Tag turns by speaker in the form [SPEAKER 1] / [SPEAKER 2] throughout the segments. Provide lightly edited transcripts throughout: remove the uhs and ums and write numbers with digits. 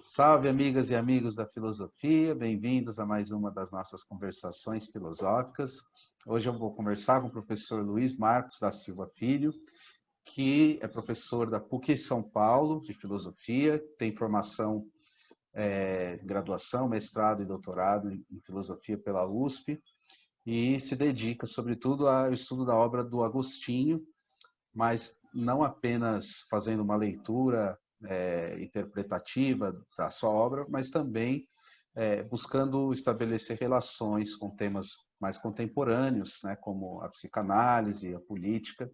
[SPEAKER 1] Salve, amigas e amigos da filosofia, bem-vindos a mais uma das nossas conversações filosóficas. Hoje eu vou conversar com o professor Luiz Marcos da Silva Filho, que é professor da PUC São Paulo, de filosofia, tem formação, graduação, mestrado e doutorado em filosofia pela USP, e se dedica, sobretudo, ao estudo da obra do Agostinho, mas não apenas fazendo uma leitura interpretativa da sua obra, mas também buscando estabelecer relações com temas mais contemporâneos, né, como a psicanálise, a política.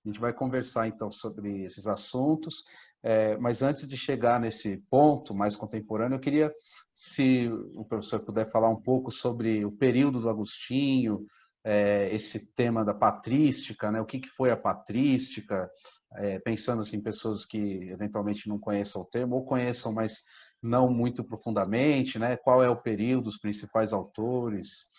[SPEAKER 1] A gente vai conversar então sobre esses assuntos, mas antes de chegar nesse ponto mais contemporâneo, eu queria, se o professor puder falar um pouco sobre o período do Agostinho, esse tema da patrística, né? O que foi a patrística, pensando assim, em pessoas que eventualmente não conheçam o termo, ou conheçam, mas não muito profundamente, né? Qual é o período, os principais autores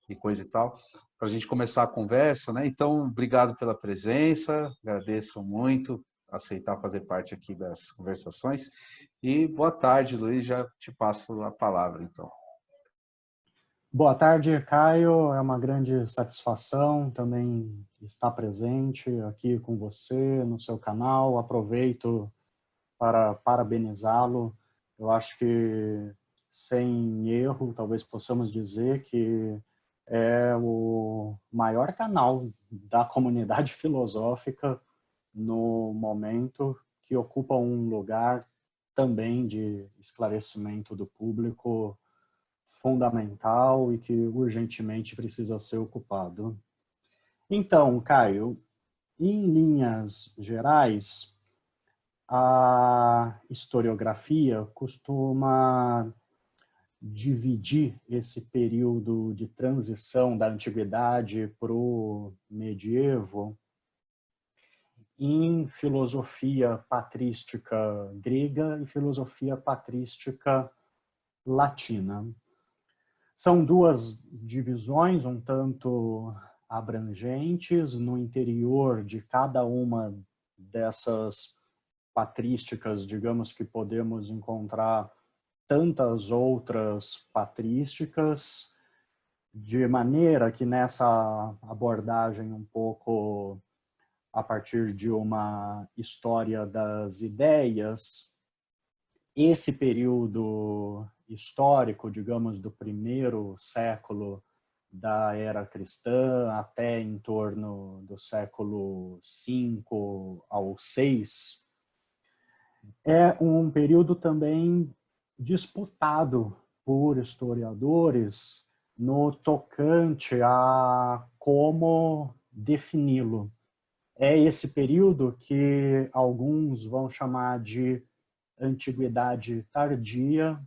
[SPEAKER 1] e coisa e tal, para a gente começar a conversa, né? Então, obrigado pela presença, agradeço muito aceitar fazer parte aqui das conversações. E boa tarde, Luiz, já te passo a palavra, então.
[SPEAKER 2] Boa tarde, Caio. É uma grande satisfação também estar presente aqui com você no seu canal. Aproveito para parabenizá-lo. Eu acho que, sem erro, talvez possamos dizer que é o maior canal da comunidade filosófica no momento, que ocupa um lugar também de esclarecimento do público fundamental e que urgentemente precisa ser ocupado. Então, Caio, em linhas gerais, a historiografia costuma dividir esse período de transição da antiguidade para o medievo em filosofia patrística grega e filosofia patrística latina. São duas divisões um tanto abrangentes. No interior de cada uma dessas patrísticas, digamos que podemos encontrar tantas outras patrísticas, de maneira que nessa abordagem um pouco a partir de uma história das ideias, esse período histórico, digamos, do primeiro século da era cristã até em torno do século V ao VI, é um período também disputado por historiadores no tocante a como defini-lo. É esse período que alguns vão chamar de antiguidade tardia,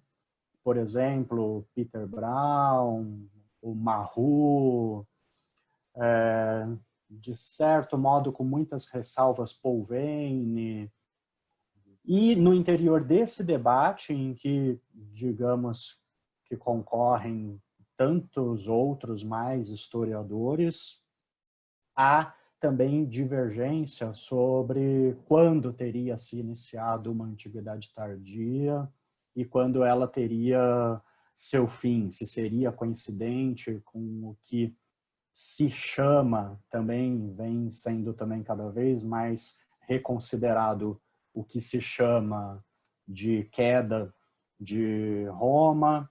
[SPEAKER 2] por exemplo, Peter Brown, o Mahou, de certo modo com muitas ressalvas Paul Veyne. E no interior desse debate, em que, digamos, que concorrem tantos outros mais historiadores, há também divergência sobre quando teria se iniciado uma antiguidade tardia e quando ela teria seu fim, se seria coincidente com o que se chama, também vem sendo também cada vez mais reconsiderado, o que se chama de queda de Roma,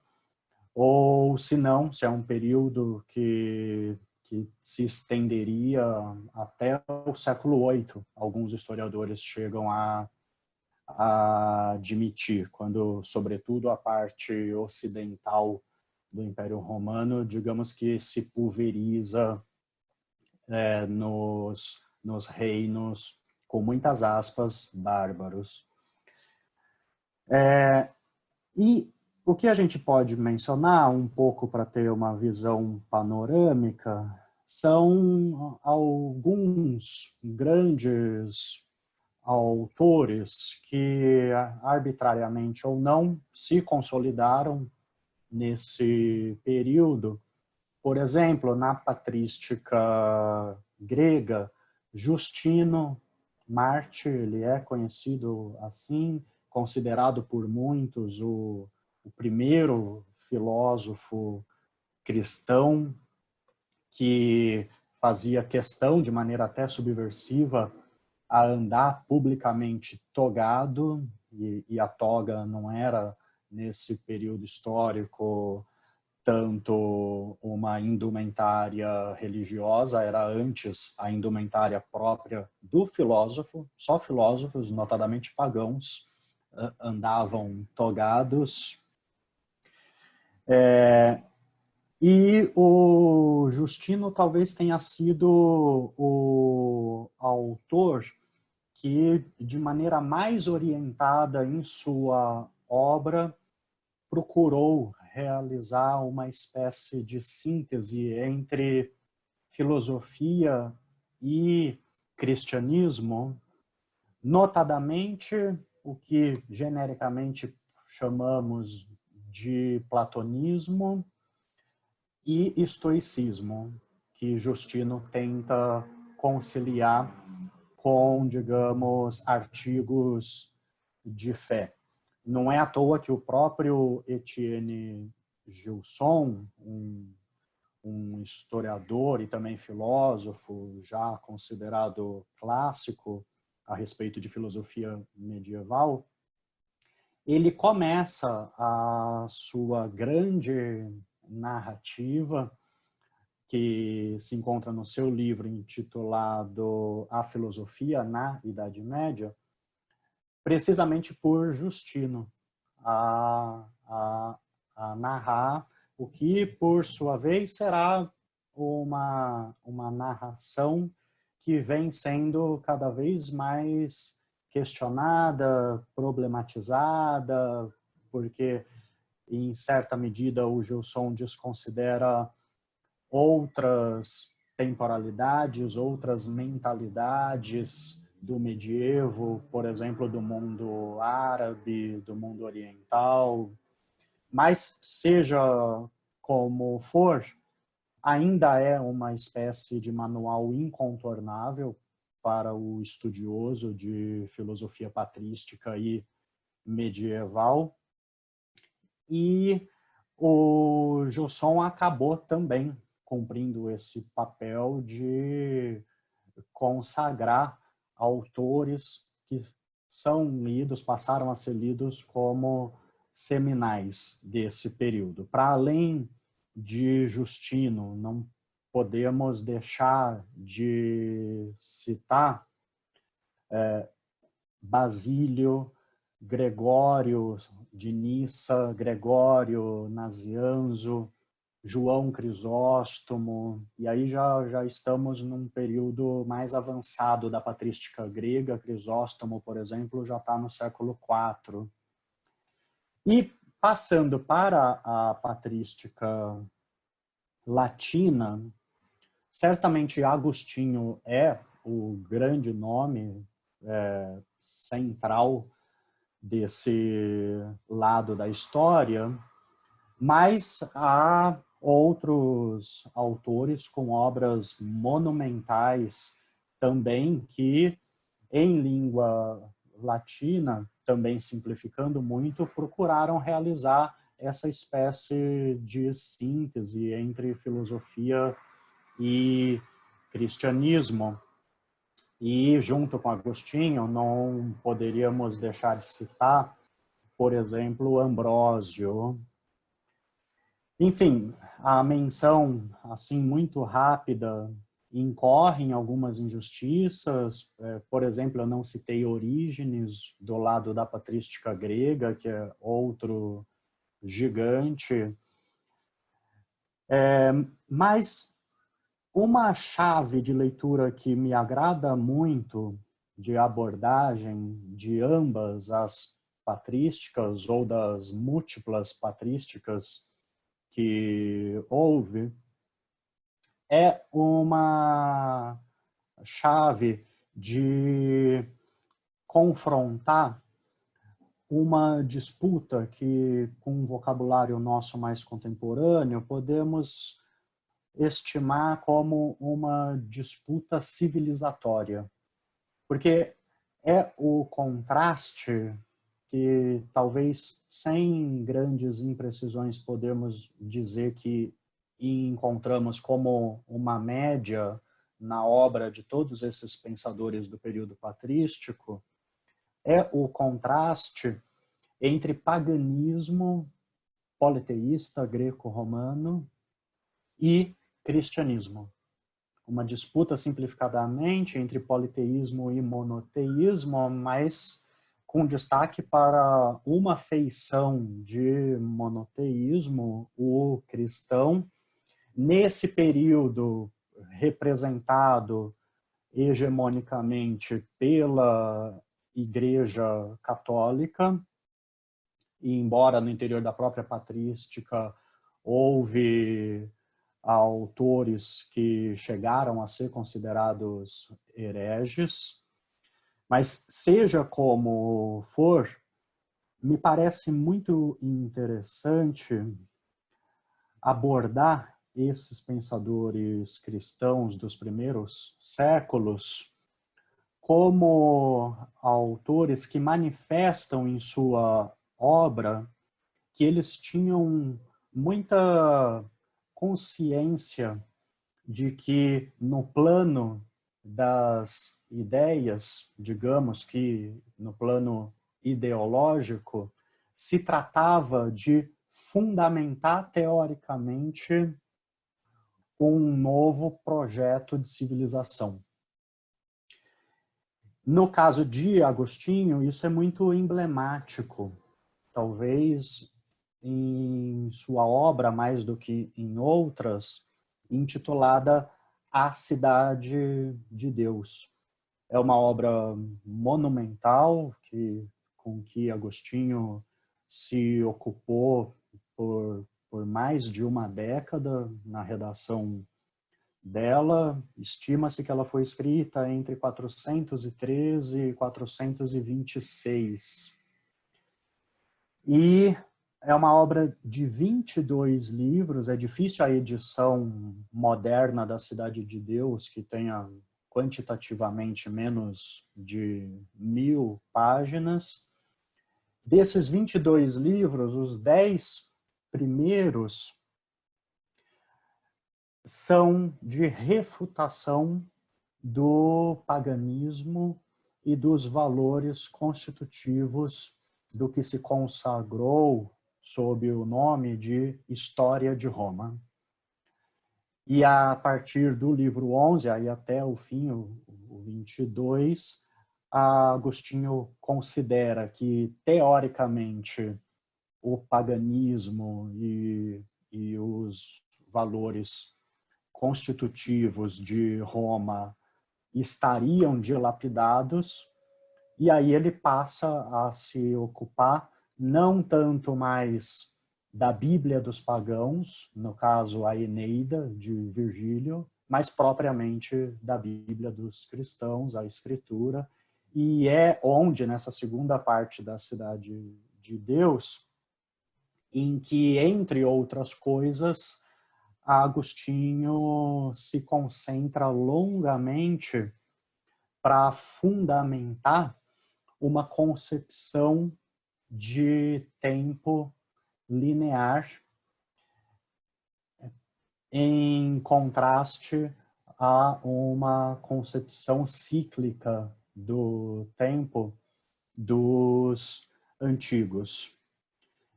[SPEAKER 2] ou se não, se é um período que se estenderia até o século VIII. Alguns historiadores chegam a admitir, quando, sobretudo, a parte ocidental do Império Romano, digamos que se pulveriza nos reinos, com muitas aspas, bárbaros. E o que a gente pode mencionar, um pouco para ter uma visão panorâmica, são alguns grandes autores que, arbitrariamente ou não, se consolidaram nesse período. Por exemplo, na patrística grega, Justino Marte, ele é conhecido assim, considerado por muitos o primeiro filósofo cristão que fazia questão, de maneira até subversiva, a andar publicamente togado, e a toga não era, nesse período histórico, tanto uma indumentária religiosa, era antes a indumentária própria do filósofo. Só filósofos, notadamente pagãos, andavam togados. E o Justino talvez tenha sido o autor que, de maneira mais orientada em sua obra, procurou realizar uma espécie de síntese entre filosofia e cristianismo, notadamente o que genericamente chamamos de platonismo e estoicismo, que Justino tenta conciliar com, digamos, artigos de fé. Não é à toa que o próprio Etienne Gilson, um historiador e também filósofo já considerado clássico a respeito de filosofia medieval, ele começa a sua grande narrativa, que se encontra no seu livro intitulado A Filosofia na Idade Média, precisamente por Justino, a narrar o que, por sua vez, será uma narração que vem sendo cada vez mais questionada, problematizada, porque, em certa medida, o Gilson desconsidera outras temporalidades, outras mentalidades do medievo, por exemplo, do mundo árabe, do mundo oriental. Mas, seja como for, ainda é uma espécie de manual incontornável para o estudioso de filosofia patrística e medieval. E o Gilson acabou também cumprindo esse papel de consagrar autores que são lidos, passaram a ser lidos como seminais desse período. Para além de Justino, não podemos deixar de citar Basílio, Gregório de Nissa, Gregório Nazianzo, João Crisóstomo, e aí já estamos num período mais avançado da patrística grega. Crisóstomo, por exemplo, já está no século IV. E passando para a patrística latina, certamente Agostinho é o grande nome central desse lado da história, mas há outros autores com obras monumentais também que, em língua latina, também simplificando muito, procuraram realizar essa espécie de síntese entre filosofia e cristianismo. E, junto com Agostinho, não poderíamos deixar de citar, por exemplo, Ambrósio. Enfim, a menção, assim, muito rápida, incorre em algumas injustiças. Por exemplo, eu não citei Orígenes, do lado da patrística grega, que é outro gigante. Mas uma chave de leitura que me agrada muito, de abordagem de ambas as patrísticas ou das múltiplas patrísticas que houve, é uma chave de confrontar uma disputa que, com um vocabulário nosso mais contemporâneo, podemos estimar como uma disputa civilizatória. Porque é o contraste que talvez sem grandes imprecisões podemos dizer que encontramos como uma média na obra de todos esses pensadores do período patrístico é o contraste entre paganismo politeísta greco-romano e cristianismo. Uma disputa simplificadamente entre politeísmo e monoteísmo, mas com destaque para uma feição de monoteísmo, o cristão, nesse período representado hegemonicamente pela Igreja Católica, e embora no interior da própria patrística houve autores que chegaram a ser considerados hereges, mas seja como for, me parece muito interessante abordar esses pensadores cristãos dos primeiros séculos como autores que manifestam em sua obra que eles tinham muita consciência de que no plano das ideias, digamos que no plano ideológico, se tratava de fundamentar teoricamente um novo projeto de civilização. No caso de Agostinho, isso é muito emblemático. Talvez em sua obra, mais do que em outras, intitulada A Cidade de Deus. É uma obra monumental com que Agostinho se ocupou por mais de uma década na redação dela. Estima-se que ela foi escrita entre 413 e 426. E é uma obra de 22 livros, é difícil a edição moderna da Cidade de Deus, que tenha quantitativamente menos de 1000 páginas. Desses 22 livros, os 10 primeiros são de refutação do paganismo e dos valores constitutivos do que se consagrou sob o nome de História de Roma. E a partir do livro 11, aí até o fim, o 22, Agostinho considera que, teoricamente, o paganismo e os valores constitutivos de Roma estariam dilapidados, e aí ele passa a se ocupar não tanto mais da Bíblia dos pagãos, no caso a Eneida de Virgílio, mas propriamente da Bíblia dos cristãos, a Escritura, e é onde, nessa segunda parte da Cidade de Deus, em que, entre outras coisas, Agostinho se concentra longamente para fundamentar uma concepção de tempo linear, em contraste a uma concepção cíclica do tempo dos antigos.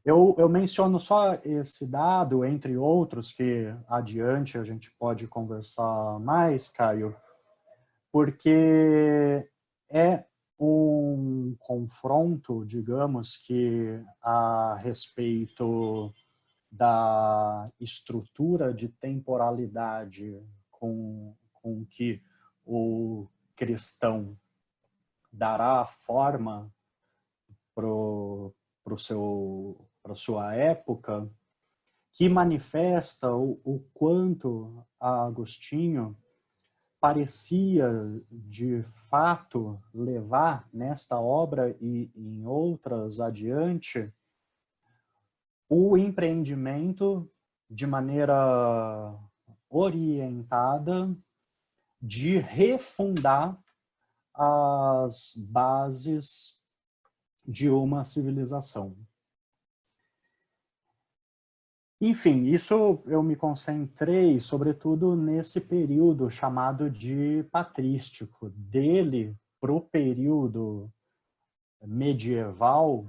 [SPEAKER 2] Eu menciono só esse dado, entre outros, que adiante a gente pode conversar mais, Caio, porque é um confronto, digamos, que a respeito da estrutura de temporalidade com que o cristão dará forma para sua época, que manifesta o quanto Agostinho parecia, de fato, levar nesta obra e em outras adiante o empreendimento de maneira orientada de refundar as bases de uma civilização. Enfim, isso eu me concentrei sobretudo nesse período chamado de patrístico. Dele para o período medieval,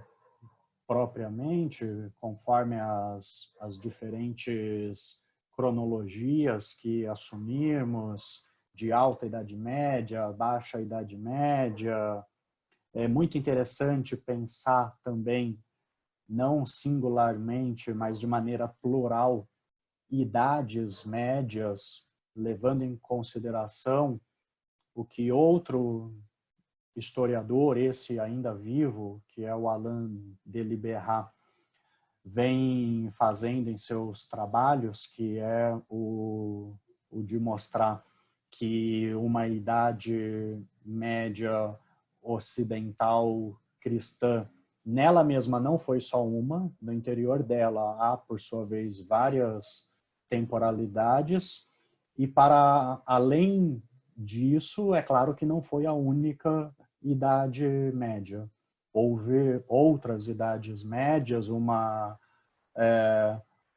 [SPEAKER 2] propriamente, conforme as diferentes cronologias que assumirmos, de alta Idade Média, baixa Idade Média. É muito interessante pensar também, não singularmente, mas de maneira plural, idades médias, levando em consideração o que outro historiador, esse ainda vivo, que é o Alain de Libérard, vem fazendo em seus trabalhos, que é o de mostrar que uma idade média ocidental cristã, nela mesma não foi só uma, no interior dela há, por sua vez, várias temporalidades, e para além disso, é claro que não foi a única idade média. Houve outras idades médias, uma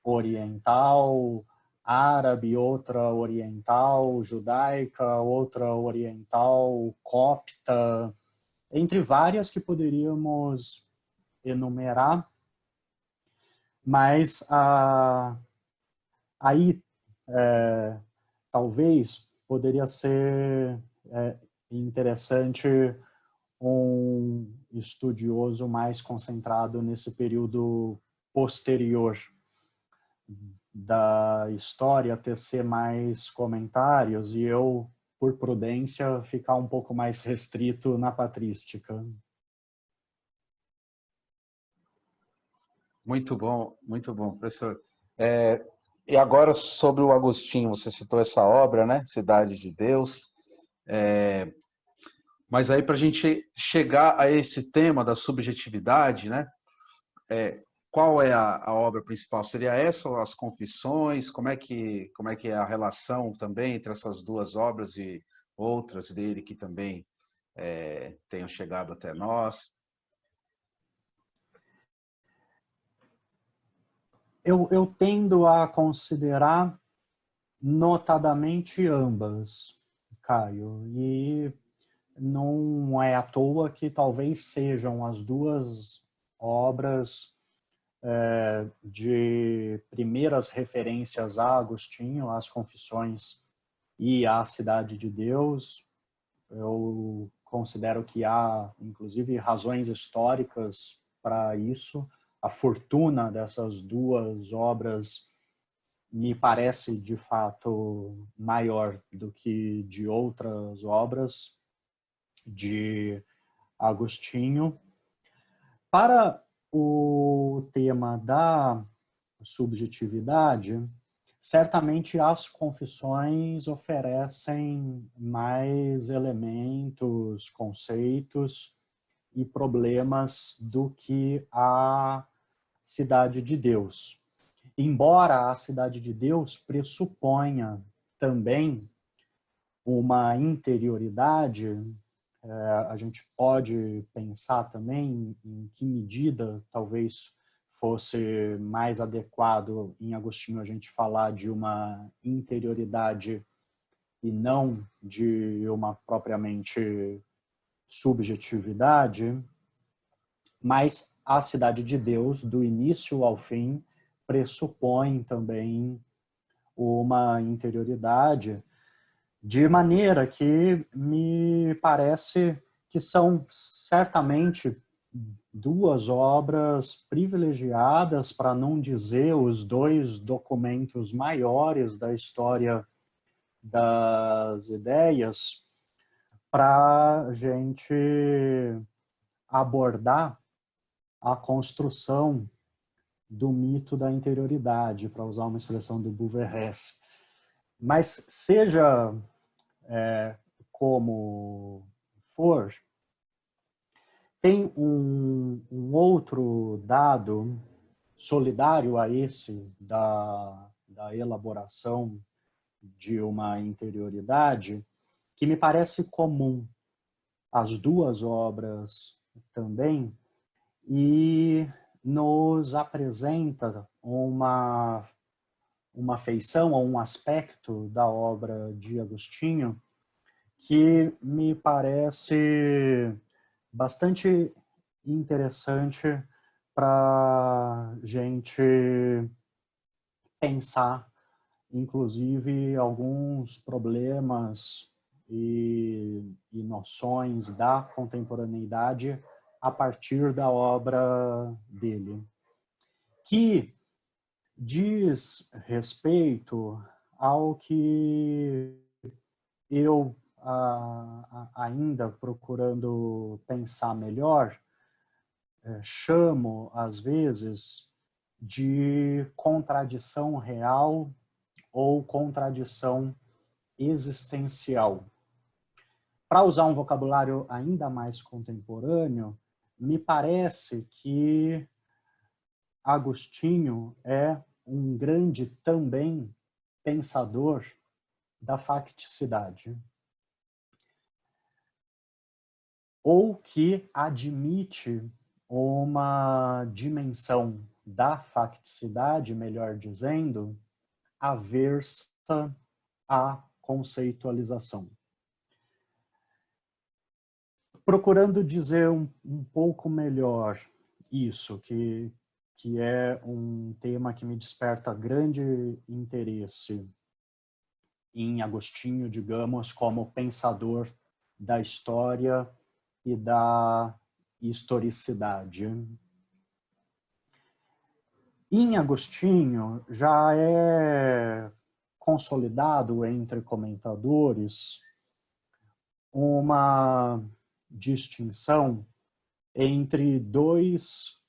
[SPEAKER 2] oriental, árabe, outra oriental, judaica, outra oriental, copta, entre várias que poderíamos enumerar, mas aí talvez poderia ser interessante um estudioso mais concentrado nesse período posterior da história tecer mais comentários e eu, por prudência, ficar um pouco mais restrito na patrística.
[SPEAKER 1] Muito bom, professor. E agora sobre o Agostinho, você citou essa obra, né? Cidade de Deus. Mas aí para a gente chegar a esse tema da subjetividade, né? Qual é a obra principal? Seria essa ou as Confissões? Como é que é a relação também entre essas duas obras e outras dele que também tenham chegado até nós?
[SPEAKER 2] Eu tendo a considerar notadamente ambas, Caio, e não é à toa que talvez sejam as duas obras de primeiras referências a Agostinho, as Confissões e a Cidade de Deus. Eu considero que há, inclusive, razões históricas para isso. A fortuna dessas duas obras me parece, de fato, maior do que de outras obras de Agostinho. Para o tema da subjetividade, certamente as confissões oferecem mais elementos, conceitos e problemas do que a Cidade de Deus. Embora a Cidade de Deus pressuponha também uma interioridade, a gente pode pensar também em que medida talvez fosse mais adequado em Agostinho a gente falar de uma interioridade e não de uma propriamente subjetividade, mas a Cidade de Deus, do início ao fim, pressupõe também uma interioridade, de maneira que me parece que são certamente duas obras privilegiadas, para não dizer os dois documentos maiores da história das ideias, para a gente abordar a construção do mito da interioridade, para usar uma expressão do Beauvais. Mas seja como for, tem um outro dado solidário a esse da elaboração de uma interioridade que me parece comum às duas obras também, e nos apresenta uma feição ou um aspecto da obra de Agostinho que me parece bastante interessante para gente pensar, inclusive, alguns problemas e noções da contemporaneidade a partir da obra dele, que diz respeito ao que eu, ainda procurando pensar melhor, chamo, às vezes, de contradição real ou contradição existencial. Para usar um vocabulário ainda mais contemporâneo, me parece que Agostinho é um grande também pensador da facticidade, ou que admite uma dimensão da facticidade, melhor dizendo, aversa à conceitualização. Procurando dizer um pouco melhor isso, que é um tema que me desperta grande interesse em Agostinho, digamos, como pensador da história e da historicidade. Em Agostinho, já é consolidado entre comentadores uma distinção entre dois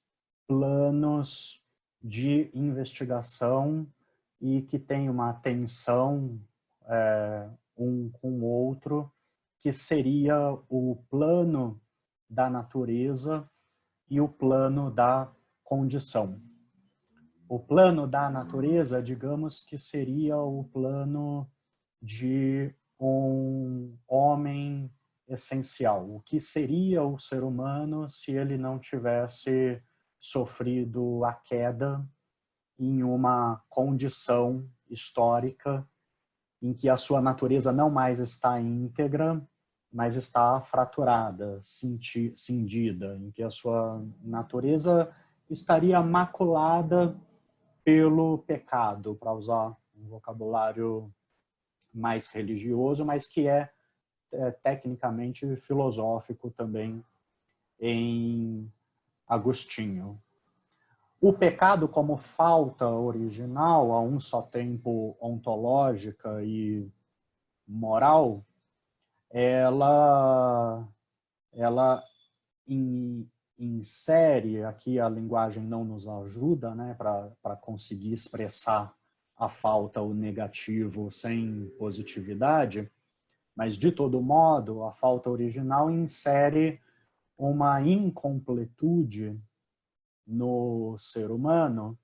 [SPEAKER 2] planos de investigação e que tem uma tensão um com o outro, que seria o plano da natureza e o plano da condição. O plano da natureza, digamos que seria o plano de um homem essencial. O que seria o ser humano se ele não tivesse sofrido a queda em uma condição histórica em que a sua natureza não mais está íntegra, mas está fraturada, cindida, em que a sua natureza estaria maculada pelo pecado, para usar um vocabulário mais religioso, mas que é tecnicamente filosófico também em Agostinho. O pecado como falta original, a um só tempo ontológica e moral, ela insere, aqui a linguagem não nos ajuda, né, para conseguir expressar a falta, o negativo sem positividade, mas de todo modo a falta original insere uma incompletude no ser humano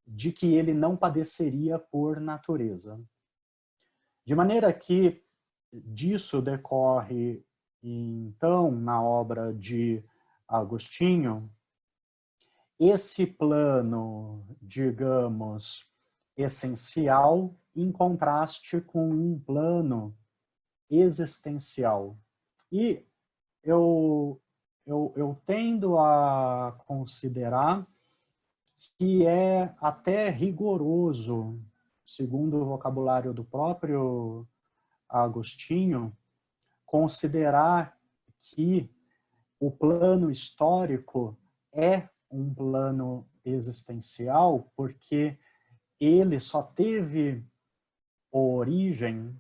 [SPEAKER 2] de que ele não padeceria por natureza. De maneira que disso decorre, então, na obra de Agostinho, esse plano, digamos, essencial, em contraste com um plano existencial. E eu tendo a considerar que é até rigoroso, segundo o vocabulário do próprio Agostinho, considerar que o plano histórico é um plano existencial, porque ele só teve origem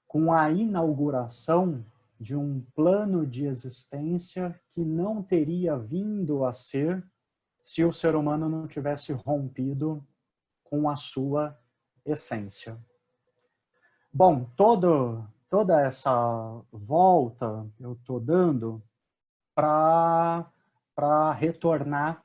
[SPEAKER 2] com a inauguração de um plano de existência que não teria vindo a ser se o ser humano não tivesse rompido com a sua essência. Bom, toda essa volta eu estou dando para retornar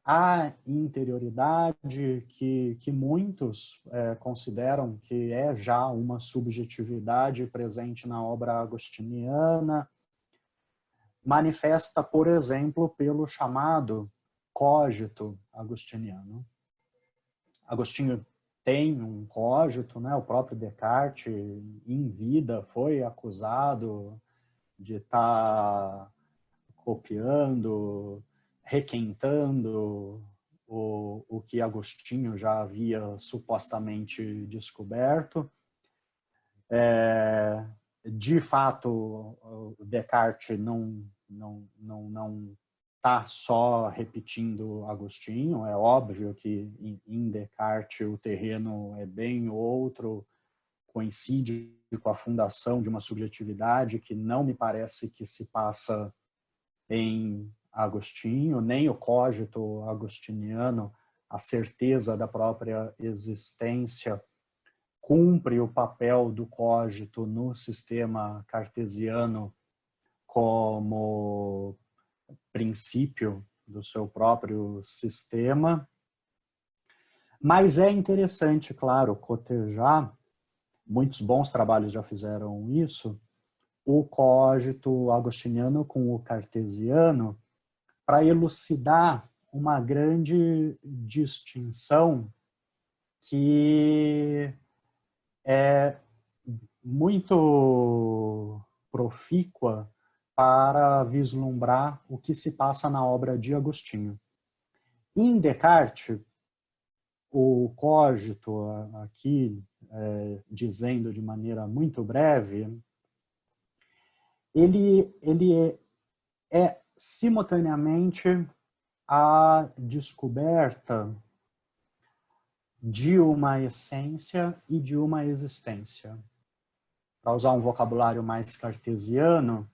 [SPEAKER 2] à interioridade que muitos consideram que é já uma subjetividade presente na obra agostiniana, manifesta, por exemplo, pelo chamado cogito agostiniano. Agostinho tem um cogito, né? O próprio Descartes, em vida, foi acusado de estar copiando, requentando o que Agostinho já havia supostamente descoberto. De fato, o Descartes não está só repetindo Agostinho. É óbvio que em Descartes o terreno é bem outro, coincide com a fundação de uma subjetividade que não me parece que se passa em Agostinho, nem o cogito agostiniano, a certeza da própria existência, cumpre o papel do cogito no sistema cartesiano como princípio do seu próprio sistema. Mas é interessante, claro, cotejar, muitos bons trabalhos já fizeram isso, o cogito agostiniano com o cartesiano, para elucidar uma grande distinção que é muito profícua para vislumbrar o que se passa na obra de Agostinho. Em Descartes, o cogito, aqui dizendo de maneira muito breve, ele é simultaneamente a descoberta de uma essência e de uma existência. Para usar um vocabulário mais cartesiano,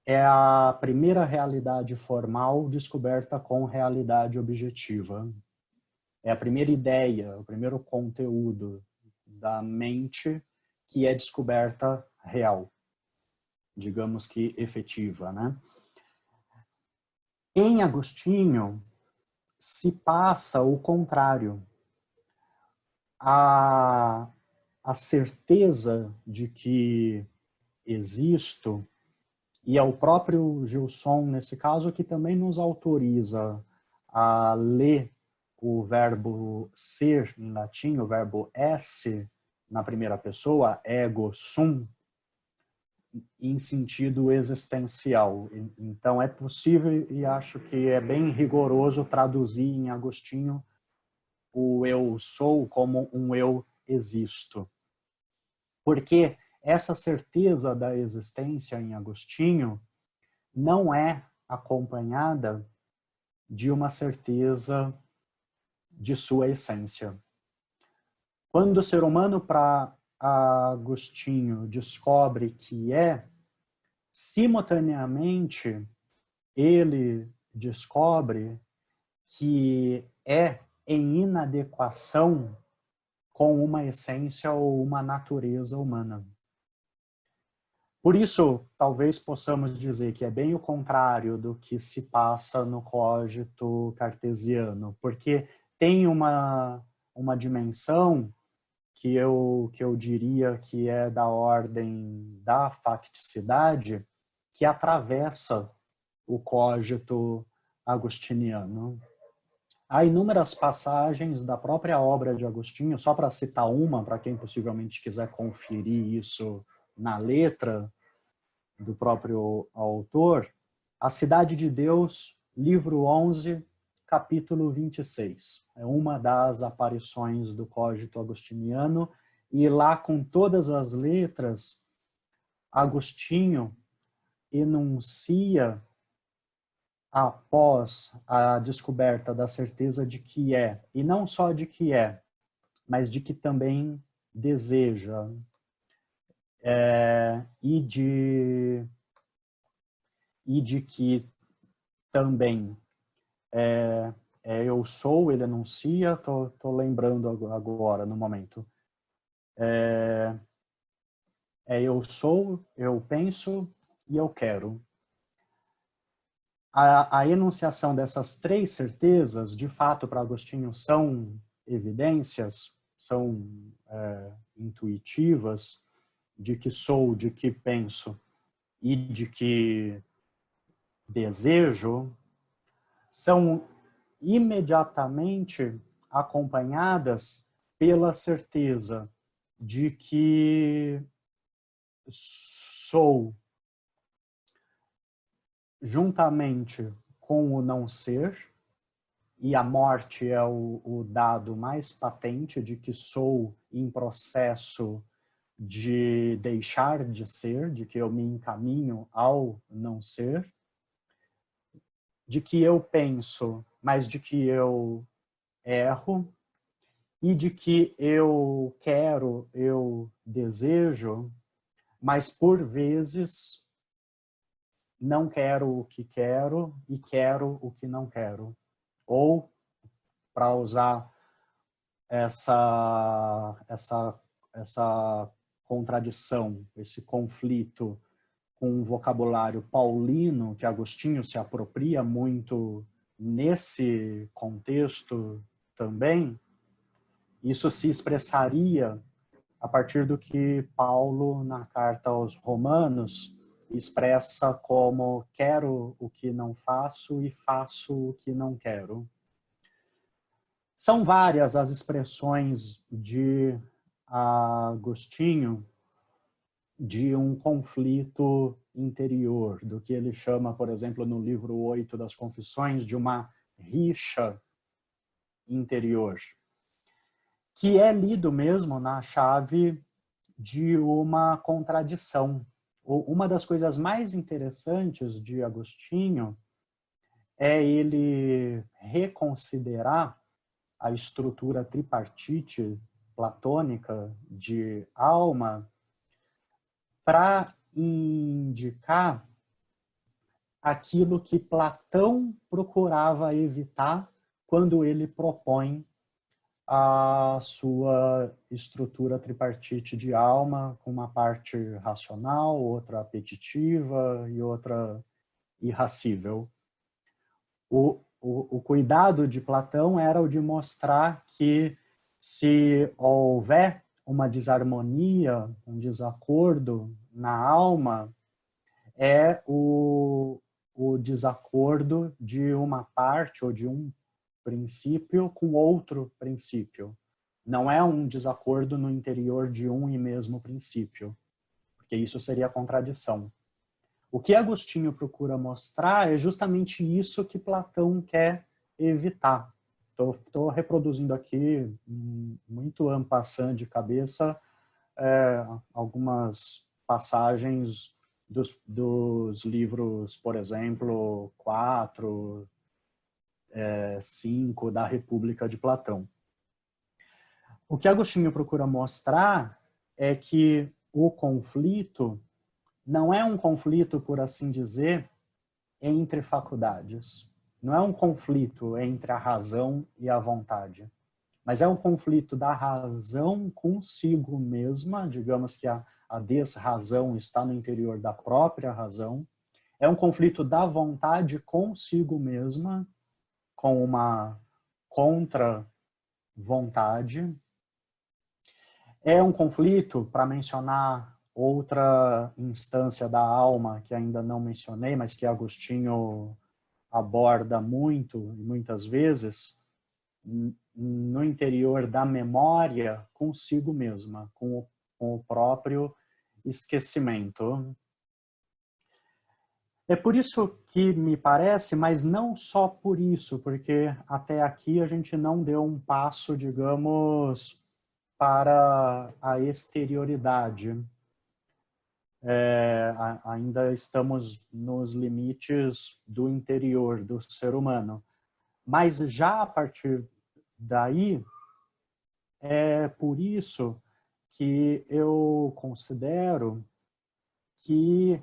[SPEAKER 2] é a primeira realidade formal descoberta com realidade objetiva. É a primeira ideia, o primeiro conteúdo da mente que é descoberta real, digamos que efetiva, né? Em Agostinho, se passa o contrário. A certeza de que existo, e é o próprio Gilson, nesse caso, que também nos autoriza a ler o verbo ser em latim, o verbo esse, na primeira pessoa, ego sum, em sentido existencial. Então é possível, e acho que é bem rigoroso, traduzir em Agostinho o eu sou como um eu existo. Porque essa certeza da existência em Agostinho não é acompanhada de uma certeza de sua essência. Quando o ser humano, para Agostinho, descobre que simultaneamente ele descobre que é em inadequação com uma essência ou uma natureza humana. Por isso, talvez possamos dizer que é bem o contrário do que se passa no cogito cartesiano, porque tem uma dimensão que eu diria que é da ordem da facticidade, que atravessa o cogito agostiniano. Há inúmeras passagens da própria obra de Agostinho, só para citar uma, para quem possivelmente quiser conferir isso na letra do próprio autor, A Cidade de Deus, livro 11, capítulo 26. É uma das aparições do cogito agostiniano, e lá, com todas as letras, Agostinho enuncia, após a descoberta da certeza de que e não só de que mas de que também deseja, e de que também eu sou, ele anuncia, tô lembrando agora, no momento. Eu sou, eu penso e eu quero. A enunciação dessas três certezas, de fato, para Agostinho, são evidências, são intuitivas, de que sou, de que penso e de que desejo são imediatamente acompanhadas pela certeza de que sou, juntamente com o não ser, e a morte é o dado mais patente de que sou em processo de deixar de ser, de que eu me encaminho ao não ser, de que eu penso, mas de que eu erro, e de que eu quero, eu desejo, mas por vezes não quero o que quero e quero o que não quero. Ou, para usar essa contradição, esse conflito com um vocabulário paulino, que Agostinho se apropria muito nesse contexto também, isso se expressaria a partir do que Paulo, na carta aos Romanos, expressa como quero o que não faço e faço o que não quero. São várias as expressões de Agostinho de um conflito interior, do que ele chama, por exemplo, no livro 8 das Confissões, de uma rixa interior, que é lido mesmo na chave de uma contradição. Uma das coisas mais interessantes de Agostinho é ele reconsiderar a estrutura tripartite platônica de alma para indicar aquilo que Platão procurava evitar quando ele propõe a sua estrutura tripartite de alma, com uma parte racional, outra apetitiva e outra irracível. O cuidado de Platão era o de mostrar que se houver uma desarmonia, um desacordo na alma, é o desacordo de uma parte ou de um princípio com outro princípio. Não é um desacordo no interior de um e mesmo princípio, porque isso seria contradição. O que Agostinho procura mostrar é justamente isso que Platão quer evitar. Estou reproduzindo aqui, muito en passant de cabeça, algumas passagens dos livros, por exemplo, 4, 5 da República de Platão. O que Agostinho procura mostrar é que o conflito não é um conflito, por assim dizer, entre faculdades. Não é um conflito entre a razão e a vontade, mas é um conflito da razão consigo mesma, digamos que a desrazão está no interior da própria razão, é um conflito da vontade consigo mesma, com uma contra-vontade. É um conflito, para mencionar outra instância da alma que ainda não mencionei, mas que Agostinho aborda muito e muitas vezes, no interior da memória consigo mesma, com o próprio esquecimento. É por isso que me parece, mas não só por isso, porque até aqui a gente não deu um passo, digamos, para a exterioridade. Ainda estamos nos limites do interior do ser humano. Mas já a partir daí, é por isso que eu considero que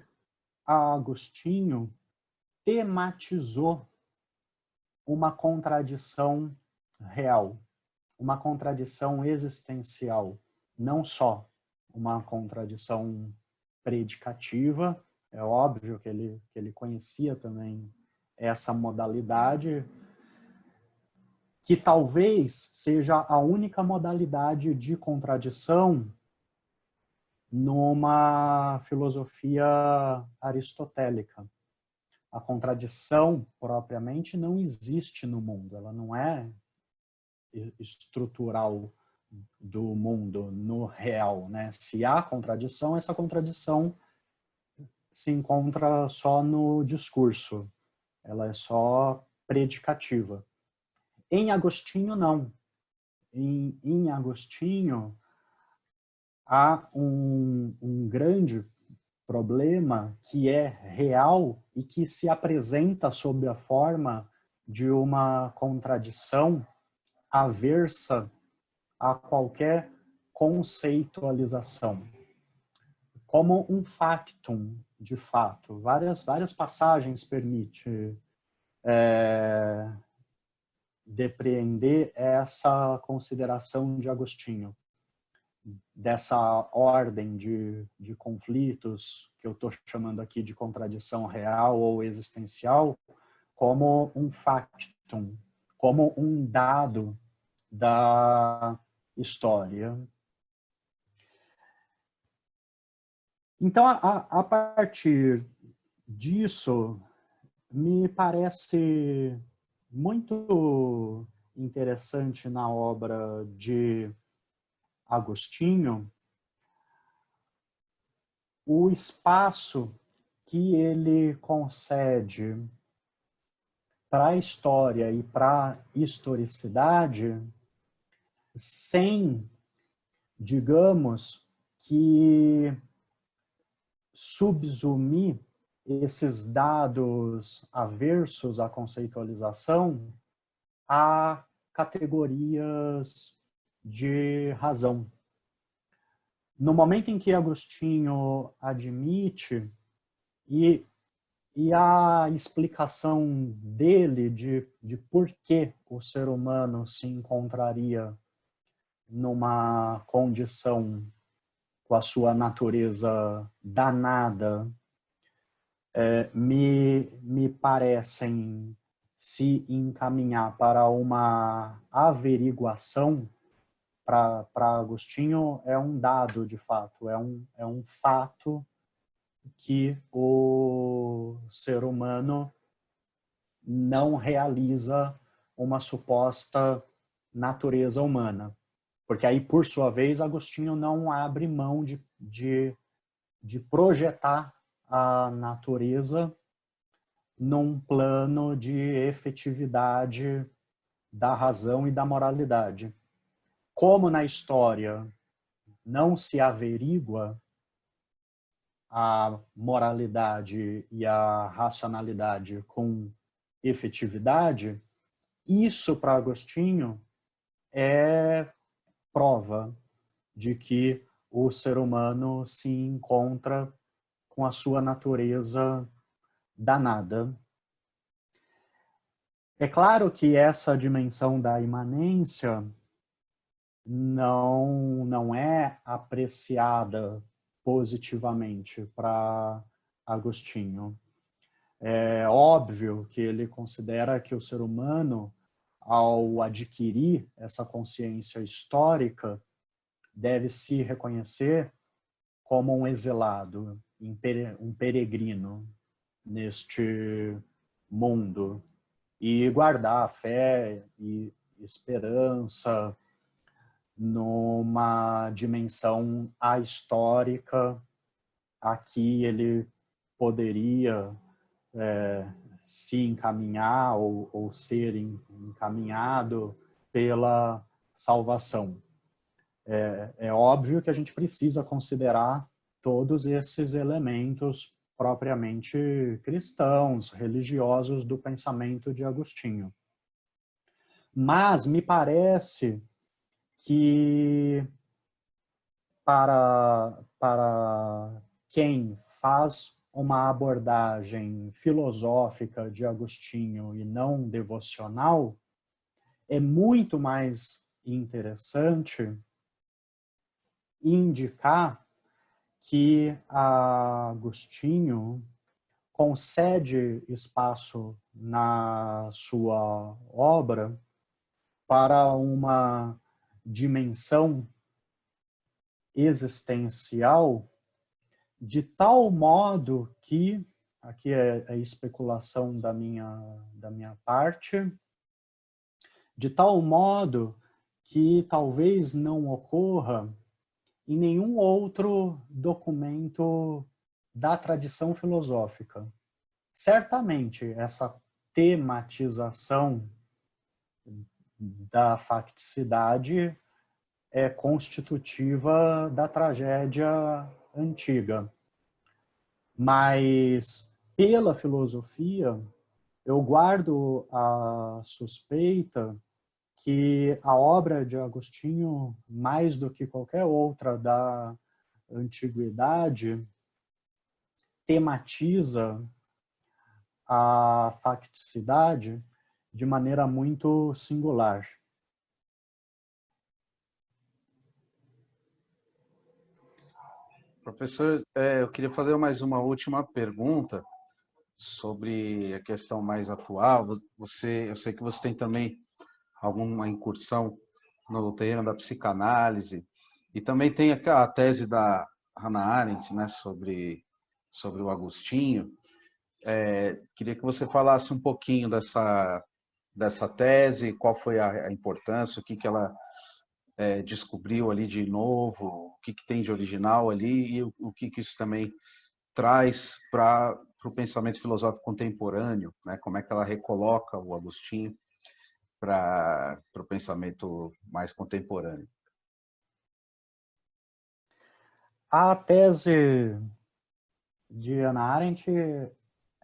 [SPEAKER 2] Agostinho tematizou uma contradição real, uma contradição existencial, não só uma contradição predicativa. É óbvio que ele conhecia também essa modalidade, que talvez seja a única modalidade de contradição numa filosofia aristotélica. a contradição propriamente não existe no mundo, ela não é estrutural do mundo no real, né? Se há contradição, essa contradição se encontra só no discurso, ela é só predicativa. Em Agostinho, não. Em Agostinho, há um grande problema que é real e que se apresenta sob a forma de uma contradição aversa a qualquer conceitualização, como um factum, de fato. Várias passagens permitem depreender essa consideração de Agostinho, dessa ordem de conflitos, que eu estou chamando aqui de contradição real ou existencial, como um factum, como um dado da história. Então, a partir disso, me parece muito interessante na obra de Agostinho o espaço que ele concede para a história e para a historicidade sem, digamos, que subsumir esses dados aversos à conceitualização a categorias de razão. No momento em que Agostinho admite, e a explicação dele de por que o ser humano se encontraria numa condição com a sua natureza danada, me parecem se encaminhar para uma averiguação. Para Agostinho é um dado, de fato, é um fato que o ser humano não realiza uma suposta natureza humana. Porque aí, por sua vez, Agostinho não abre mão de projetar a natureza num plano de efetividade da razão e da moralidade. Como na história não se averigua a moralidade e a racionalidade com efetividade, isso para Agostinho é prova de que o ser humano se encontra com a sua natureza danada. É claro que essa dimensão da imanência não é apreciada positivamente para Agostinho. É óbvio que ele considera que o ser humano, ao adquirir essa consciência histórica, deve se reconhecer como um exilado, um peregrino neste mundo e guardar a fé e esperança numa dimensão ahistórica a que ele poderia se encaminhar ou ser encaminhado pela salvação. É óbvio que a gente precisa considerar todos esses elementos propriamente cristãos, religiosos do pensamento de Agostinho. Mas me parece que para quem faz uma abordagem filosófica de Agostinho e não devocional, é muito mais interessante indicar que Agostinho concede espaço na sua obra para uma dimensão existencial de tal modo que aqui é especulação da minha parte, de tal modo que talvez não ocorra em nenhum outro documento da tradição filosófica. Certamente, essa tematização da facticidade é constitutiva da tragédia antiga. Mas, pela filosofia, eu guardo a suspeita que a obra de Agostinho, mais do que qualquer outra da antiguidade, tematiza a facticidade de maneira muito singular.
[SPEAKER 1] Professor, eu queria fazer mais uma última pergunta sobre a questão mais atual. Eu sei que você tem também alguma incursão no terreno da psicanálise e também tem a tese da Hannah Arendt, né, sobre o Agostinho. Queria que você falasse um pouquinho dessa tese, qual foi a importância, o que ela descobriu ali de novo, o que tem de original ali e o que isso também traz para o pensamento filosófico contemporâneo, né? Como é que ela recoloca o Agostinho para o pensamento mais contemporâneo.
[SPEAKER 2] A tese de Hannah Arendt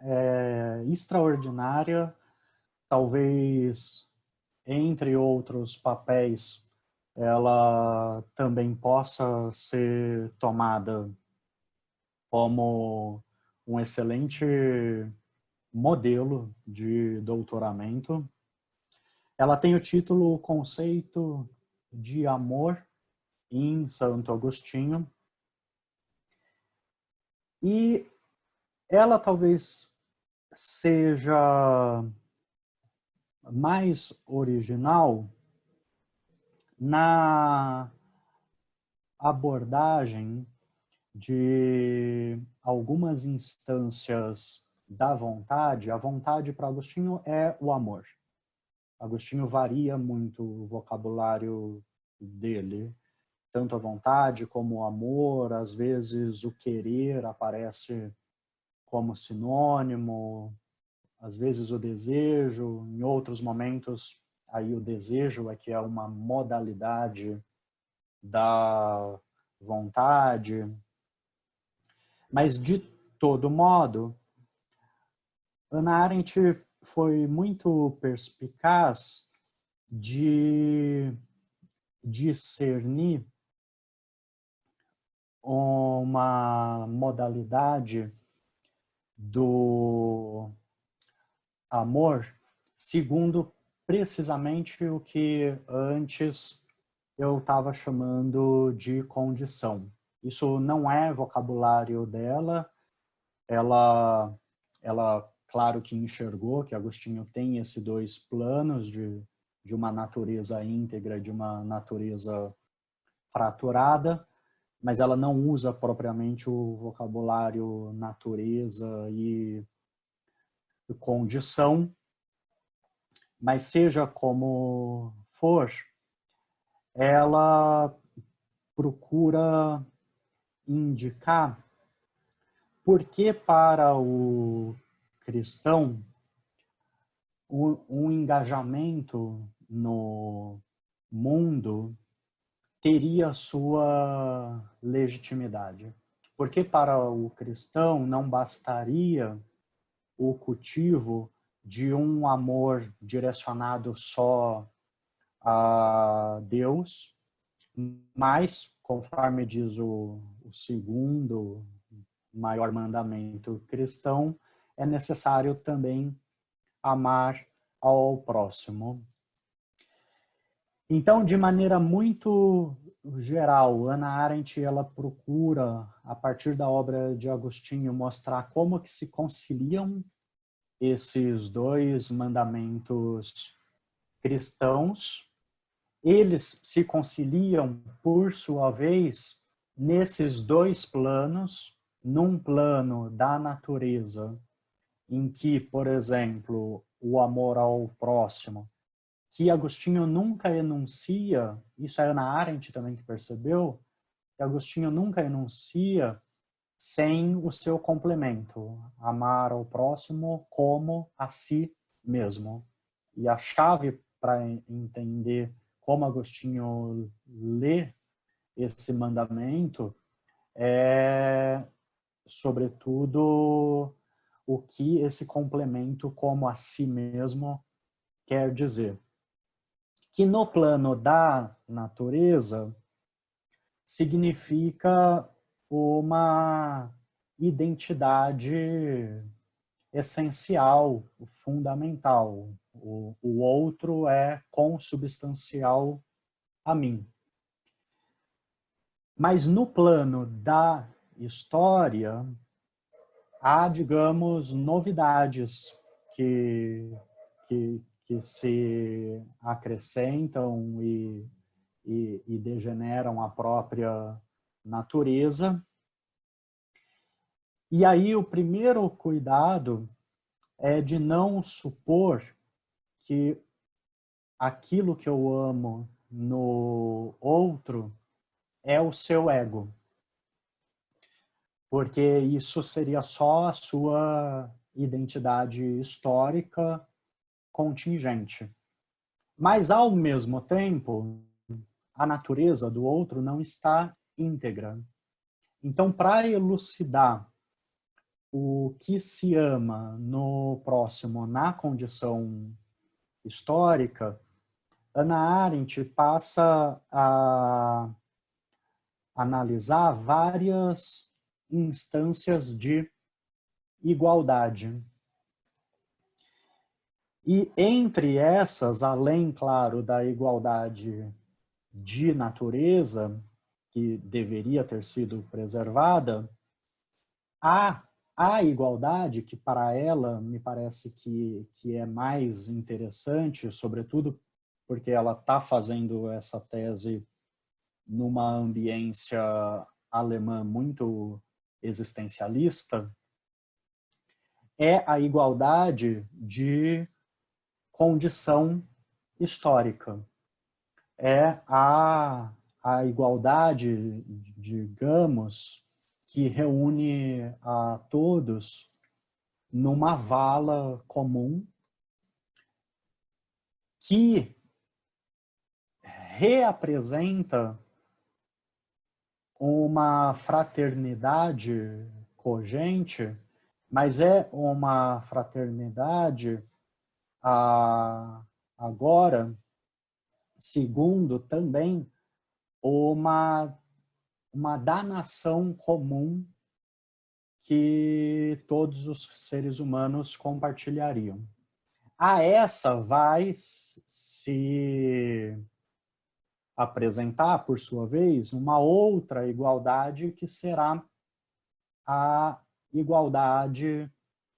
[SPEAKER 2] é extraordinária, talvez, entre outros papéis, ela também possa ser tomada como um excelente modelo de doutoramento. Ela tem o título Conceito de Amor em Santo Agostinho. E ela talvez seja mais original na abordagem de algumas instâncias da vontade. A vontade para Agostinho é o amor. Agostinho varia muito o vocabulário dele, tanto a vontade como o amor. Às vezes o querer aparece como sinônimo, às vezes o desejo, em outros momentos aí o desejo é que é uma modalidade da vontade. Mas, de todo modo, Hannah Arendt foi muito perspicaz de discernir uma modalidade do amor segundo precisamente o que antes eu estava chamando de condição. Isso não é vocabulário dela. Ela claro que enxergou que Agostinho tem esses dois planos de uma natureza íntegra e de uma natureza fraturada, mas ela não usa propriamente o vocabulário natureza e condição. Mas seja como for, ela procura indicar por que para o cristão um engajamento no mundo teria sua legitimidade. Porque para o cristão não bastaria o cultivo de um amor direcionado só a Deus, mas, conforme diz o segundo maior mandamento cristão, é necessário também amar ao próximo. Então, de maneira muito geral, Hannah Arendt ela procura, a partir da obra de Agostinho, mostrar como que se conciliam esses dois mandamentos cristãos. Eles se conciliam, por sua vez, nesses dois planos, num plano da natureza em que, por exemplo, o amor ao próximo, que Agostinho nunca enuncia, isso é Hannah Arendt também que percebeu, que Agostinho nunca enuncia sem o seu complemento, amar ao próximo como a si mesmo. E a chave para entender como Agostinho lê esse mandamento é, sobretudo, o que esse complemento como a si mesmo quer dizer. Que no plano da natureza significa uma identidade essencial, fundamental. O outro é consubstancial a mim. Mas no plano da história, há, digamos, novidades que se acrescentam e degeneram a própria natureza. E aí o primeiro cuidado é de não supor que aquilo que eu amo no outro é o seu ego. Porque isso seria só a sua identidade histórica contingente. Mas, ao mesmo tempo, a natureza do outro não está íntegra. Então, para elucidar o que se ama no próximo na condição histórica, Hannah Arendt passa a analisar várias instâncias de igualdade. E entre essas, além, claro, da igualdade de natureza, que deveria ter sido preservada, há a igualdade, que para ela me parece que é mais interessante, sobretudo porque ela está fazendo essa tese numa ambiência alemã muito existencialista, é a igualdade de condição histórica. É a igualdade, digamos, que reúne a todos numa vala comum que reapresenta uma fraternidade cogente, mas é uma fraternidade agora, segundo também uma danação comum que todos os seres humanos compartilhariam. A essa vai se apresentar, por sua vez, uma outra igualdade que será a igualdade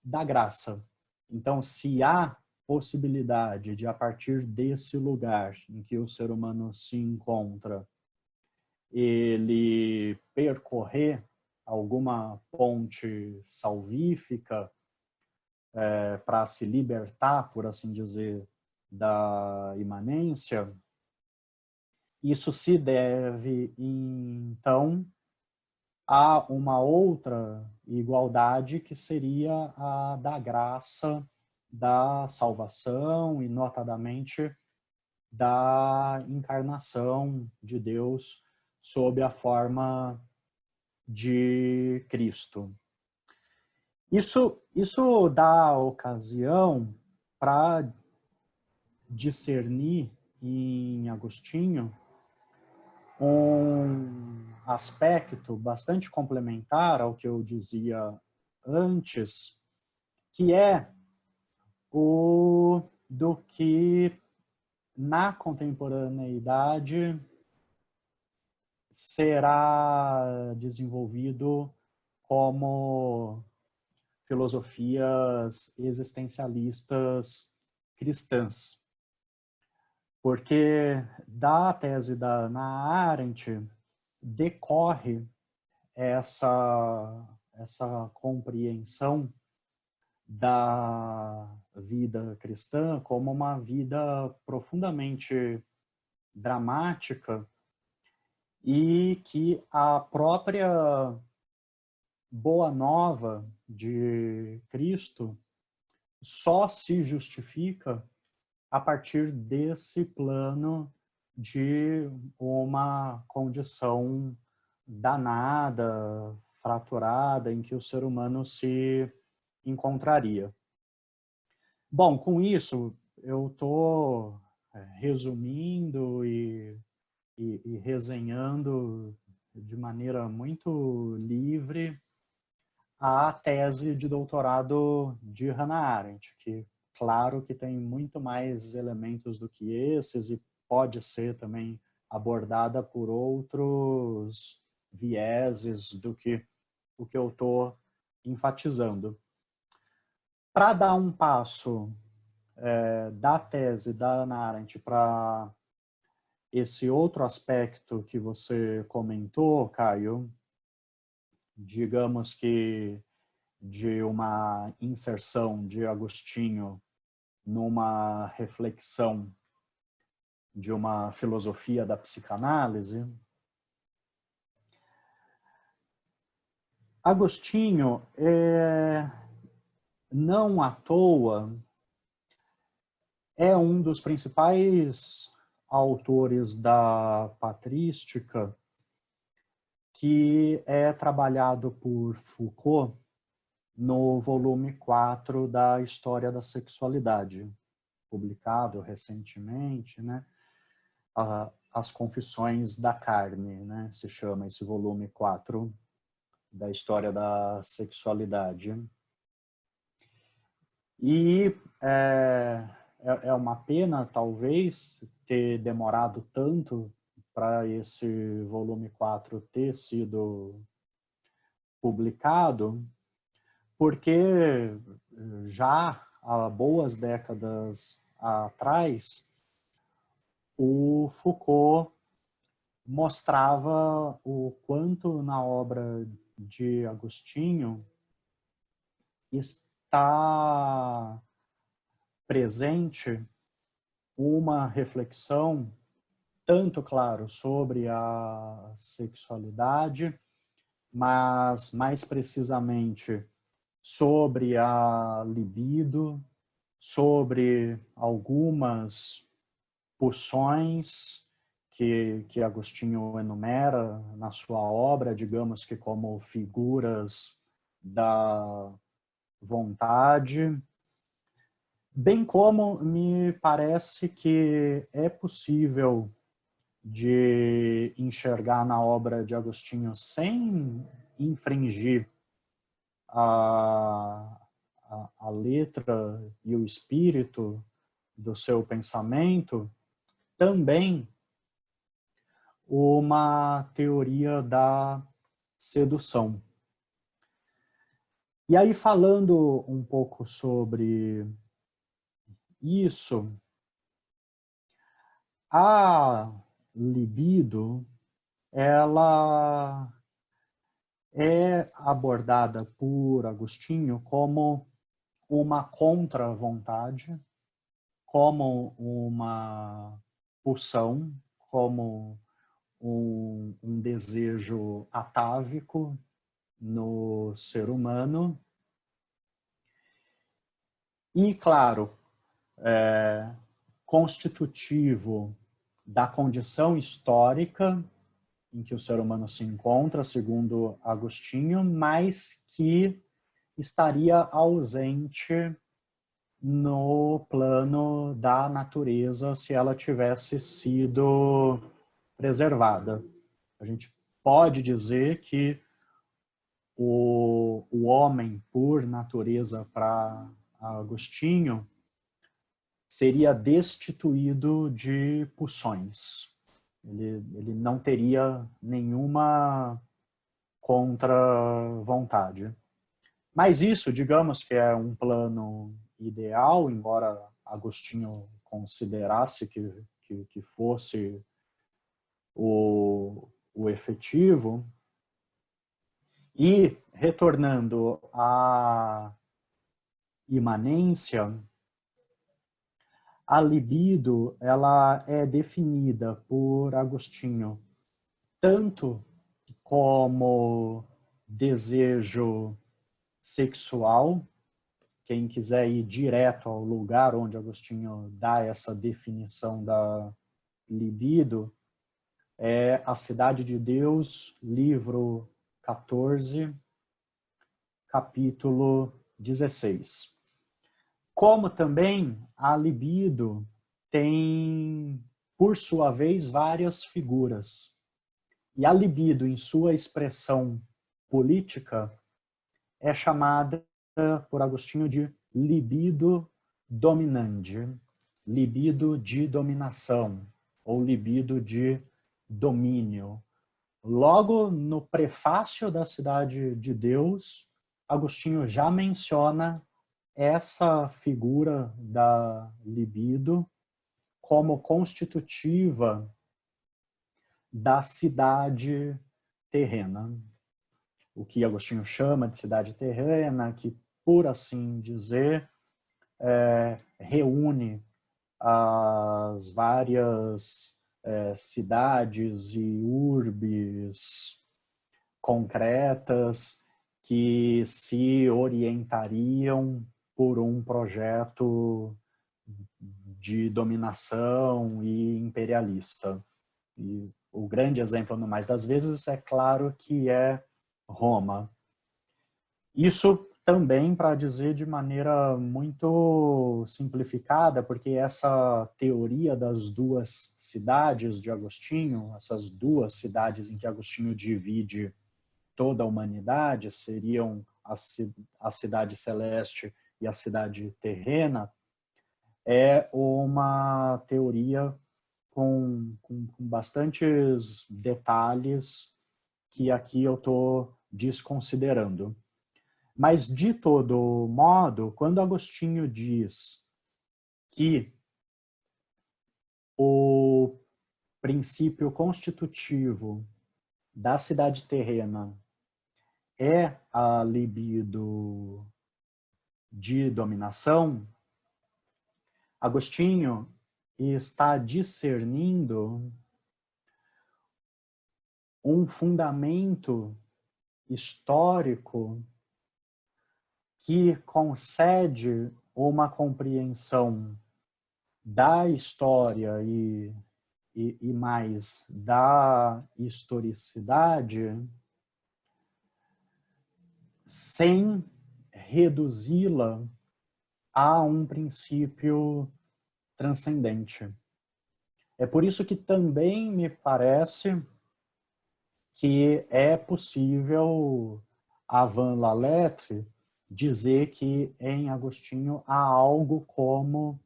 [SPEAKER 2] da graça. Então, se há possibilidade de, a partir desse lugar em que o ser humano se encontra, ele percorrer alguma ponte salvífica para se libertar, por assim dizer, da imanência, isso se deve, então, a uma outra igualdade que seria a da graça, da salvação e, notadamente, da encarnação de Deus sob a forma de Cristo. Isso dá ocasião para discernir em Agostinho um aspecto bastante complementar ao que eu dizia antes, que é o do que na contemporaneidade será desenvolvido como filosofias existencialistas cristãs. Porque da tese da Hannah Arendt decorre essa compreensão da vida cristã como uma vida profundamente dramática e que a própria boa nova de Cristo só se justifica a partir desse plano de uma condição danada, fraturada, em que o ser humano se encontraria. Bom, com isso, eu estou resumindo e resenhando de maneira muito livre a tese de doutorado de Hannah Arendt, que, claro, que tem muito mais elementos do que esses e pode ser também abordada por outros vieses do que o que eu estou enfatizando. Para dar um passo da tese da Hannah Arendt para esse outro aspecto que você comentou, Caio, digamos que de uma inserção de Agostinho numa reflexão de uma filosofia da psicanálise, Agostinho, não à toa, é um dos principais autores da patrística que é trabalhado por Foucault no volume 4 da História da Sexualidade, publicado recentemente, né? As Confissões da Carne, né? Se chama esse volume 4 da História da Sexualidade. E é uma pena, talvez, ter demorado tanto para esse volume 4 ter sido publicado, porque já há boas décadas atrás, o Foucault mostrava o quanto na obra de Agostinho está presente uma reflexão, tanto, claro, sobre a sexualidade, mas mais precisamente sobre a libido, sobre algumas pulsões que Agostinho enumera na sua obra, digamos que como figuras da vontade, bem como me parece que é possível de enxergar na obra de Agostinho sem infringir a letra e o espírito do seu pensamento, também uma teoria da sedução. E aí, falando um pouco sobre isso, a libido, ela é abordada por Agostinho como uma contra-vontade, como uma pulsão, como um desejo atávico no ser humano. E, claro, constitutivo da condição histórica em que o ser humano se encontra, segundo Agostinho, mas que estaria ausente no plano da natureza se ela tivesse sido preservada. A gente pode dizer que o homem, por natureza, para Agostinho, seria destituído de pulsões. Ele não teria nenhuma contra-vontade. Mas isso, digamos que é um plano ideal, embora Agostinho considerasse que fosse o efetivo. E, retornando à imanência, a libido ela é definida por Agostinho tanto como desejo sexual. Quem quiser ir direto ao lugar onde Agostinho dá essa definição da libido, é A Cidade de Deus, livro 14, capítulo 16. Como também a libido tem, por sua vez, várias figuras. E a libido, em sua expressão política, é chamada por Agostinho de libido dominandi, libido de dominação, ou libido de domínio. Logo no prefácio da Cidade de Deus, Agostinho já menciona essa figura da libido como constitutiva da cidade terrena. O que Agostinho chama de cidade terrena, que, por assim dizer, reúne as várias cidades e urbes concretas que se orientariam por um projeto de dominação e imperialista. E o grande exemplo, no mais das vezes, é claro que é Roma. Isso também para dizer de maneira muito simplificada, porque essa teoria das duas cidades de Agostinho, essas duas cidades em que Agostinho divide toda a humanidade, seriam a cidade celeste e a cidade terrena, é uma teoria com bastantes detalhes que aqui eu estou desconsiderando. Mas, de todo modo, quando Agostinho diz que o princípio constitutivo da cidade terrena é a libido de dominação, Agostinho está discernindo um fundamento histórico que concede uma compreensão da história e mais da historicidade sem reduzi-la a um princípio transcendente. É por isso que também me parece que é possível, avant la lettre, dizer que em Agostinho há algo como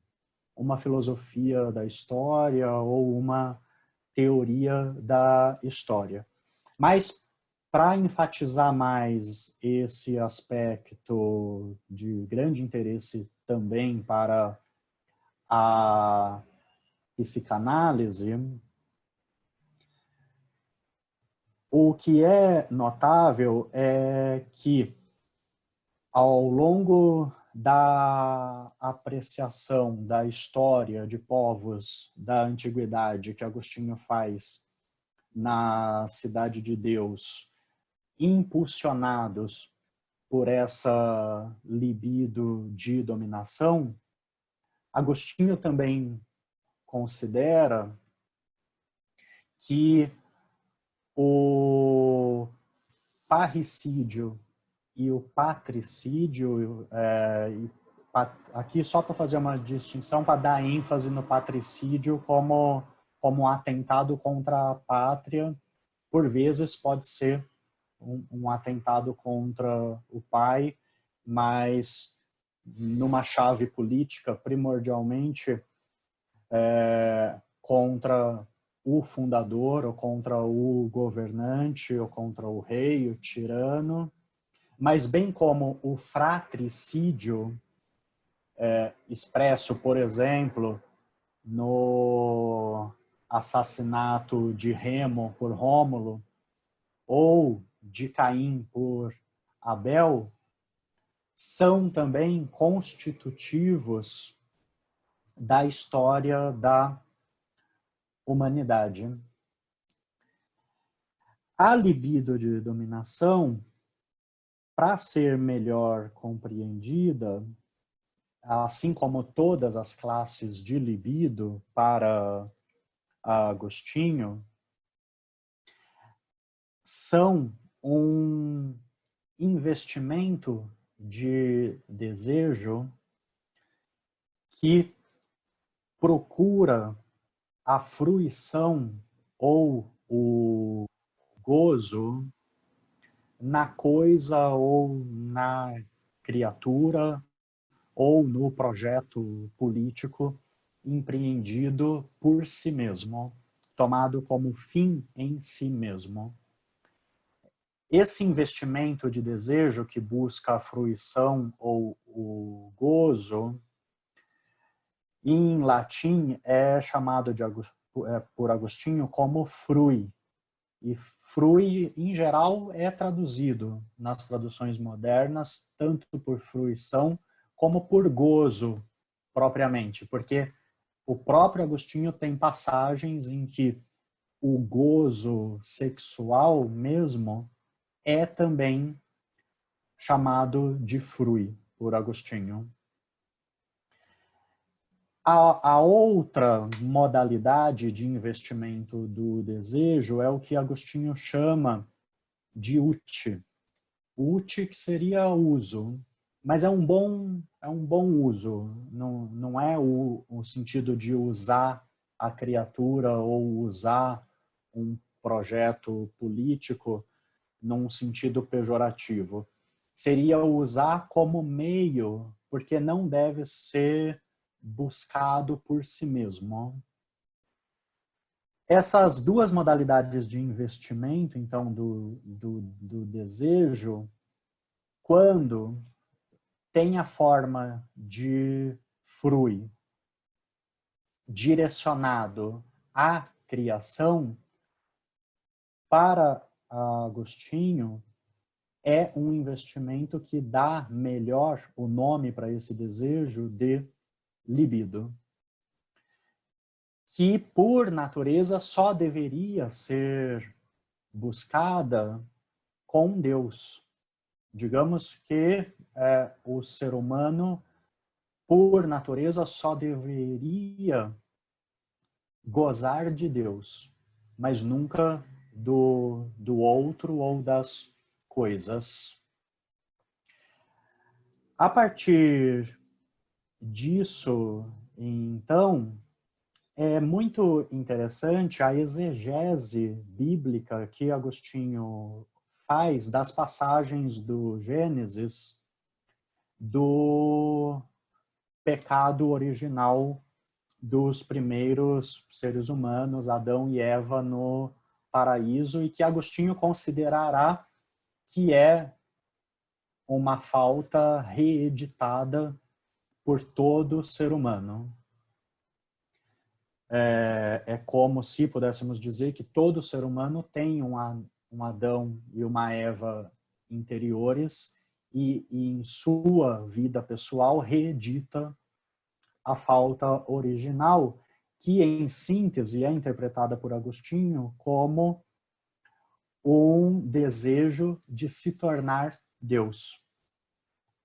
[SPEAKER 2] uma filosofia da história ou uma teoria da história. Mas, para enfatizar mais esse aspecto de grande interesse também para a psicanálise, o que é notável é que, ao longo da apreciação da história de povos da antiguidade que Agostinho faz na Cidade de Deus, impulsionados por essa libido de dominação, Agostinho também considera que o parricídio e o patricídio, aqui só para fazer uma distinção, para dar ênfase no patricídio como um atentado contra a pátria, por vezes pode ser um atentado contra o pai, mas numa chave política, primordialmente contra o fundador, ou contra o governante, ou contra o rei, o tirano, mas bem como o fratricídio, expresso, por exemplo, no assassinato de Remo por Rômulo, ou de Caim por Abel, são também constitutivos da história da humanidade. A libido de dominação, para ser melhor compreendida, assim como todas as classes de libido para Agostinho, são um investimento de desejo que procura a fruição ou o gozo na coisa ou na criatura ou no projeto político empreendido por si mesmo, tomado como fim em si mesmo. Esse investimento de desejo que busca a fruição ou o gozo, em latim é chamado por Agostinho como frui. E frui, em geral, é traduzido nas traduções modernas, tanto por fruição como por gozo, propriamente. Porque o próprio Agostinho tem passagens em que o gozo sexual mesmo é também chamado de frui, por Agostinho. A outra modalidade de investimento do desejo é o que Agostinho chama de ut. Ut, que seria uso, mas é um bom uso, não é o sentido de usar a criatura ou usar um projeto político num sentido pejorativo. Seria usar como meio, porque não deve ser buscado por si mesmo. Essas duas modalidades de investimento, então, do desejo, quando tem a forma de frui direcionado à criação, para Agostinho, é um investimento que dá melhor o nome para esse desejo de libido, que por natureza só deveria ser buscada com Deus. Digamos que o ser humano, por natureza, só deveria gozar de Deus, mas nunca do outro ou das coisas. A partir disso, então, é muito interessante a exegese bíblica que Agostinho faz das passagens do Gênesis do pecado original dos primeiros seres humanos, Adão e Eva, no paraíso, e que Agostinho considerará que é uma falta reeditada por todo ser humano. É como se pudéssemos dizer que todo ser humano tem um Adão e uma Eva interiores e em sua vida pessoal reedita a falta original, que em síntese é interpretada por Agostinho como um desejo de se tornar Deus,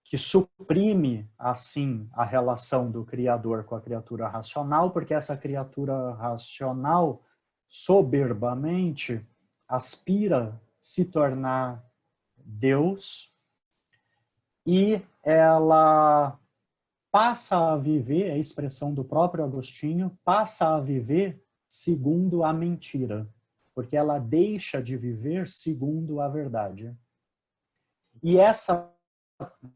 [SPEAKER 2] que suprime, assim, a relação do Criador com a criatura racional, porque essa criatura racional, soberbamente, aspira se tornar Deus e ela passa a viver, é a expressão do próprio Agostinho, passa a viver segundo a mentira, porque ela deixa de viver segundo a verdade. E essa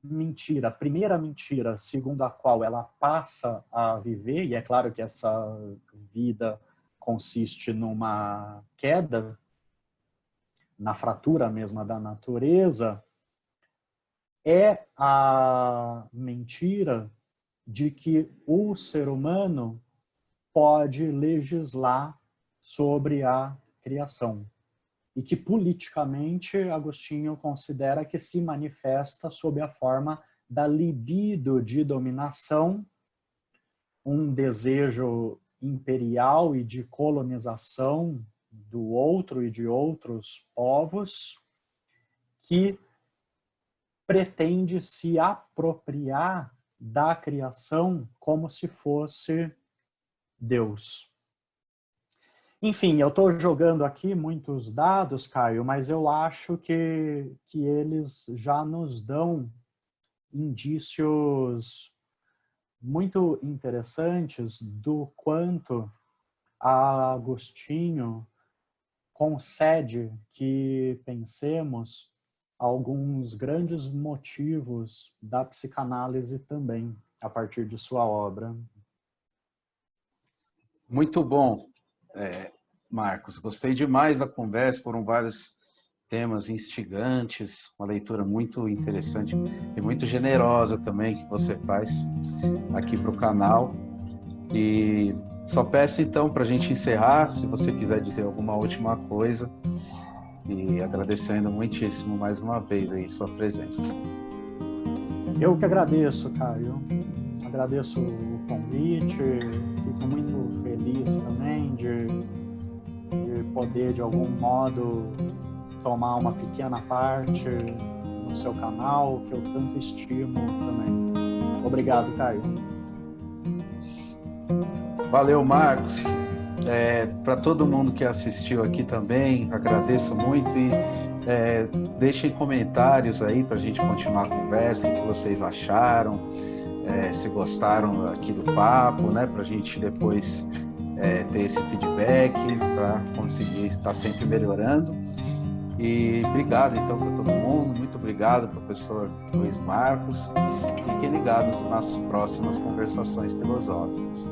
[SPEAKER 2] mentira, a primeira mentira segundo a qual ela passa a viver, e é claro que essa vida consiste numa queda, na fratura mesma da natureza, é a mentira de que o ser humano pode legislar sobre a criação. E que politicamente Agostinho considera que se manifesta sob a forma da libido de dominação, um desejo imperial e de colonização do outro e de outros povos, que pretende se apropriar da criação como se fosse Deus. Enfim, eu estou jogando aqui muitos dados, Caio, mas eu acho que eles já nos dão indícios muito interessantes do quanto Agostinho concede que pensemos alguns grandes motivos da psicanálise também, a partir de sua obra.
[SPEAKER 1] Muito bom, Marcos. Gostei demais da conversa, foram vários temas instigantes, uma leitura muito interessante e muito generosa também que você faz aqui para o canal. E só peço então para a gente encerrar, se você quiser dizer alguma última coisa, e agradecendo muitíssimo mais uma vez aí sua presença.
[SPEAKER 2] Eu que agradeço, Caio. Agradeço o convite, fico muito feliz também de poder, de algum modo, tomar uma pequena parte no seu canal, que eu tanto estimo também. Obrigado, Caio.
[SPEAKER 1] Valeu, Marcos. Para todo mundo que assistiu aqui também, agradeço muito e deixem comentários aí para a gente continuar a conversa, o que vocês acharam, se gostaram aqui do papo, né, para a gente depois ter esse feedback, para conseguir estar sempre melhorando. E obrigado então para todo mundo, muito obrigado, professor Luiz Marcos. Fiquem ligados nas próximas conversações filosóficas.